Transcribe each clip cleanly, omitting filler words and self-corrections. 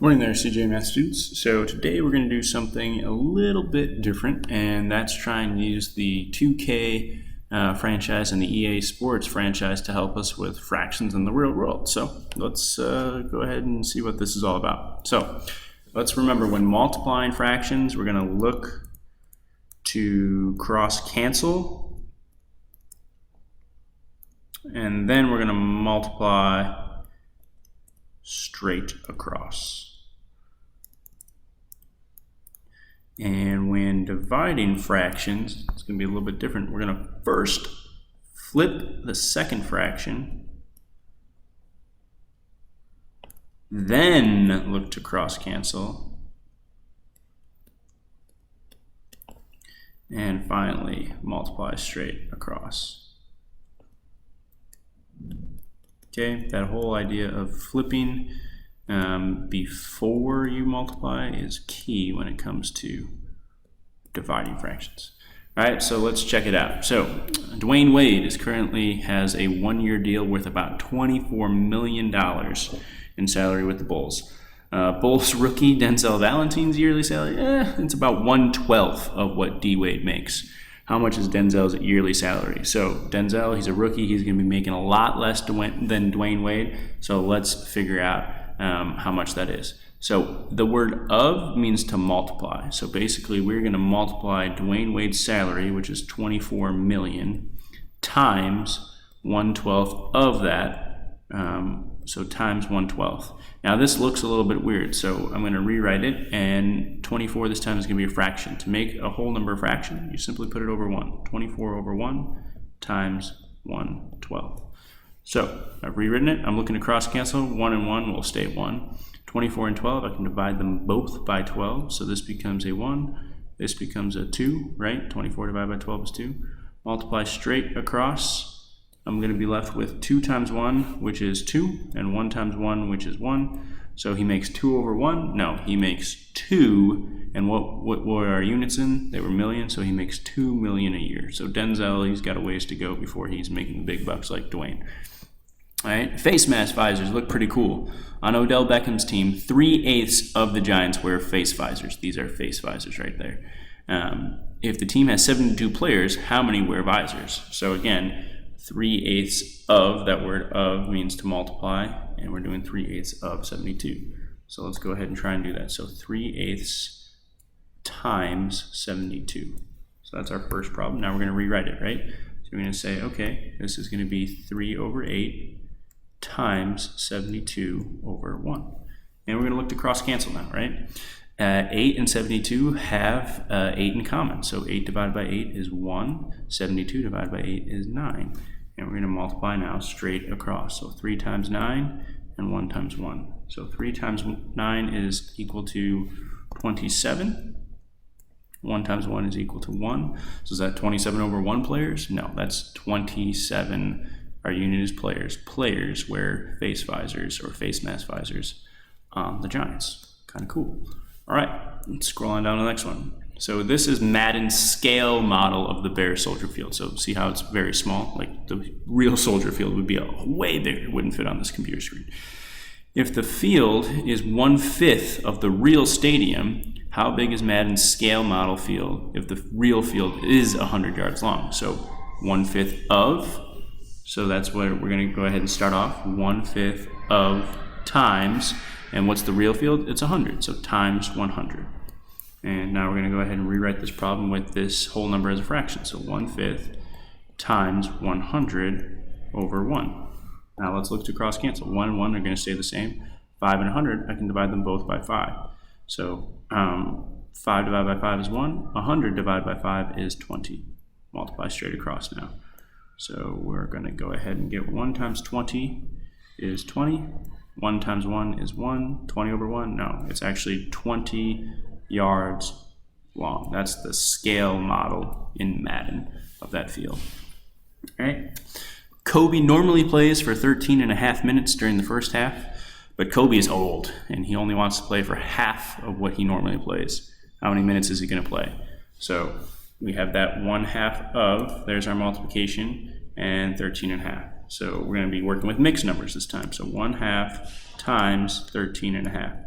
Morning there, CJ Math students. So today we're going to do something a little bit different, and that's try and use the 2K franchise and the EA Sports franchise to help us with fractions in the real world. So let's go ahead and see what this is all about. So let's remember, when multiplying fractions, we're going to look to cross cancel, and then we're going to multiply straight across. And when dividing fractions, it's going to be a little bit different. We're going to first flip the second fraction, then look to cross cancel, and finally multiply straight across. Okay, that whole idea of flipping before you multiply is key when it comes to dividing fractions. All right, so let's check it out. So Dwayne Wade currently has a one-year deal worth about $24 million in salary with the Bulls. Bulls rookie Denzel Valentine's yearly salary, it's about 1/12 of what D Wade makes. How much is Denzel's yearly salary? So Denzel, he's a rookie. He's going to be making a lot less than Dwayne Wade. So let's figure out how much that is. So the word of means to multiply. So basically we're going to multiply Dwayne Wade's salary, which is $24 million, times 1/12 of that. So times 1/12. Now this looks a little bit weird, so I'm going to rewrite it, and 24 this time is going to be a fraction. To make a whole number a fraction, you simply put it over 1. 24 over 1 times 1/12. So I've rewritten it. I'm looking to cross cancel. 1 and 1 will stay 1. 24 and 12, I can divide them both by 12. So this becomes a 1. This becomes a 2, right? 24 divided by 12 is 2. Multiply straight across. I'm going to be left with 2 times 1, which is 2, and 1 times 1, which is 1. So he makes 2 over 1. No, he makes 2. And what were our units in? They were million, so he makes 2 million a year. So Denzel, he's got a ways to go before he's making the big bucks like Dwayne. All right, face mask visors look pretty cool. On Odell Beckham's team, 3/8 of the Giants wear face visors. These are face visors right there. If the team has 72 players, how many wear visors? So again, 3/8 of, that word of means to multiply, and we're doing 3/8 of 72. So let's go ahead and try and do that. So 3/8 times 72. So that's our first problem. Now we're going to rewrite it, right? So we're going to say, okay, this is going to be 3 over 8 times 72 over 1. And we're going to look to cross cancel now, right? 8 and 72 have 8 in common. So 8 divided by 8 is 1. 72 divided by 8 is 9. And we're going to multiply now straight across. So 3 times 9 and 1 times 1. So 3 times 9 is equal to 27. 1 times 1 is equal to 1. So is that 27 over 1 players? No, that's 27. Our unit is players. Players wear face visors or face mask visors on the Giants. Kind of cool. All right, let's scroll on down to the next one. So this is Madden's scale model of the Bears Soldier Field. So see how it's very small? Like the real Soldier Field would be way bigger. It wouldn't fit on this computer screen. If the field is 1/5 of the real stadium, how big is Madden's scale model field if the real field is 100 yards long? So 1/5 of, so that's what we're going to go ahead and start off. 1/5 of times, and what's the real field? It's 100, so times 100. And now we're going to go ahead and rewrite this problem with this whole number as a fraction. So 1/5 times 100 over 1. Now let's look to cross cancel. 1 and 1 are going to stay the same. 5 and 100, I can divide them both by 5. So 5 divided by 5 is 1. 100 divided by 5 is 20. Multiply straight across now. So we're going to go ahead and get 1 times 20 is 20. 1 times 1 is 1. 20 over 1? No, it's actually 20 yards long. That's the scale model in Madden of that field. All right. Kobe normally plays for 13.5 minutes during the first half, but Kobe is old and he only wants to play for half of what he normally plays. How many minutes is he going to play? So we have that 1/2 of, there's our multiplication, and 13.5. So we're going to be working with mixed numbers this time. So 1/2 times 13.5.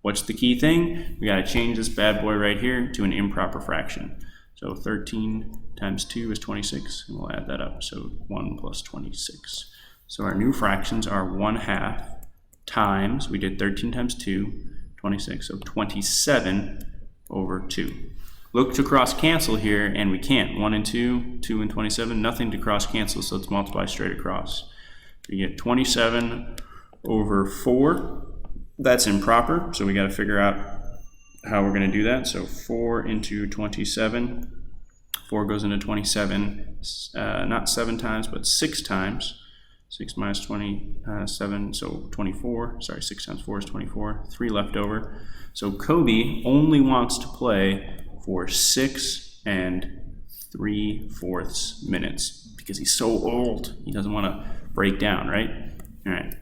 What's the key thing? We got to change this bad boy right here to an improper fraction. So 13 times 2 is 26, and we'll add that up. So 1 plus 26. So our new fractions are 1/2 times, we did 13 times 2, 26, so 27 over 2. Look to cross cancel here, and we can't. 1 and 2, 2 and 27, nothing to cross cancel, so let's multiply straight across. We get 27 over 4. That's improper, so we got to figure out how we're going to do that. So 4 into 27, 4 goes into 27, not 7 times, but 6 times. 6 minus 27, so 24. Sorry, 6 times 4 is 24. 3 left over. So Kobe only wants to play for 6 3/4 minutes because he's so old. He doesn't want to break down, right? All right.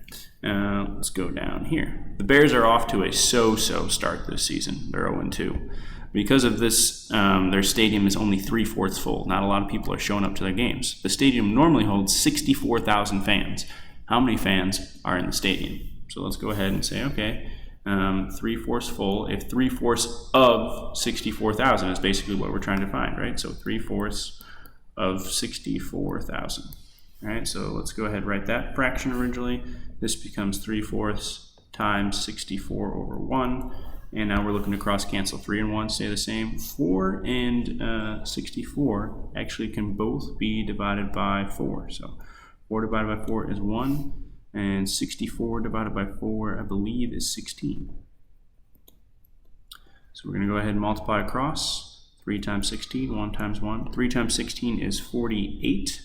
Let's go down here. The Bears are off to a so-so start this season. They're 0-2. Because of this, their stadium is only 3/4 full. Not a lot of people are showing up to their games. The stadium normally holds 64,000 fans. How many fans are in the stadium? So let's go ahead and say, okay, 3/4 full. If 3/4 of 64,000 is basically what we're trying to find, right? So 3/4 of 64,000. All right, so let's go ahead and write that fraction originally. This becomes 3/4 times 64 over 1. And now we're looking to cross cancel. 3 and 1 stay the same. 4 and 64 actually can both be divided by 4. So 4 divided by 4 is 1. And 64 divided by 4, I believe, is 16. So we're going to go ahead and multiply across. 3 times 16, 1 times 1. 3 times 16 is 48.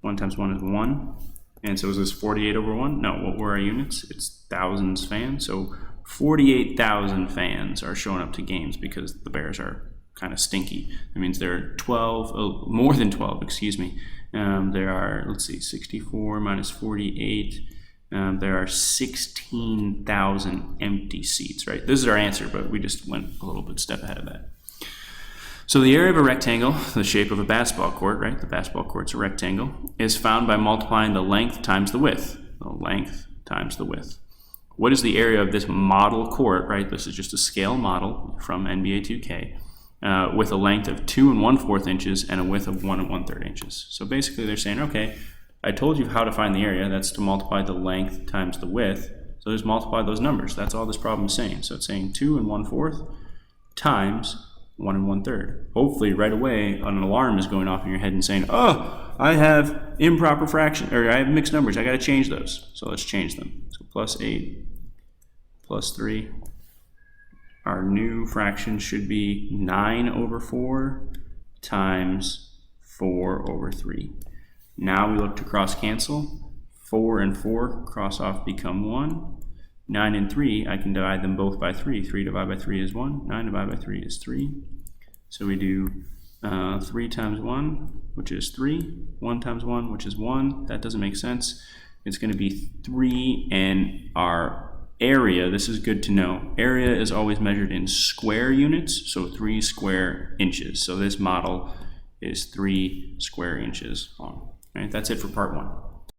1 times 1 is 1. And so is this 48 over 1? No, what were our units? It's thousands fans. So 48,000 fans are showing up to games because the Bears are kind of stinky. That means there are 12, more than 12, excuse me. There are, let's see, 64 minus 48. There are 16,000 empty seats, right? This is our answer, but we just went a little bit step ahead of that. So the area of a rectangle, the shape of a basketball court, right? The basketball court's a rectangle, is found by multiplying the length times the width. The length times the width. What is the area of this model court, right? This is just a scale model from NBA 2K with a length of 2 1/4 inches and a width of 1 1/3 inches. So basically they're saying, okay, I told you how to find the area. That's to multiply the length times the width. So just multiply those numbers. That's all this problem is saying. So it's saying 2 1/4 times 1 1/3. Hopefully right away an alarm is going off in your head and saying, oh, I have improper fraction, or I have mixed numbers. I got to change those. So let's change them. So plus 8 plus 3. Our new fraction should be 9 over 4 times 4 over 3. Now we look to cross cancel. 4 and 4 cross off, become 1. 9 and 3, I can divide them both by 3. 3 divided by 3 is 1. 9 divided by 3 is 3. So we do 3 times 1, which is 3. 1 times 1, which is 1. That doesn't make sense. It's going to be 3, and our area, this is good to know. Area is always measured in square units, so 3 square inches. So this model is 3 square inches long. All right, that's it for part 1.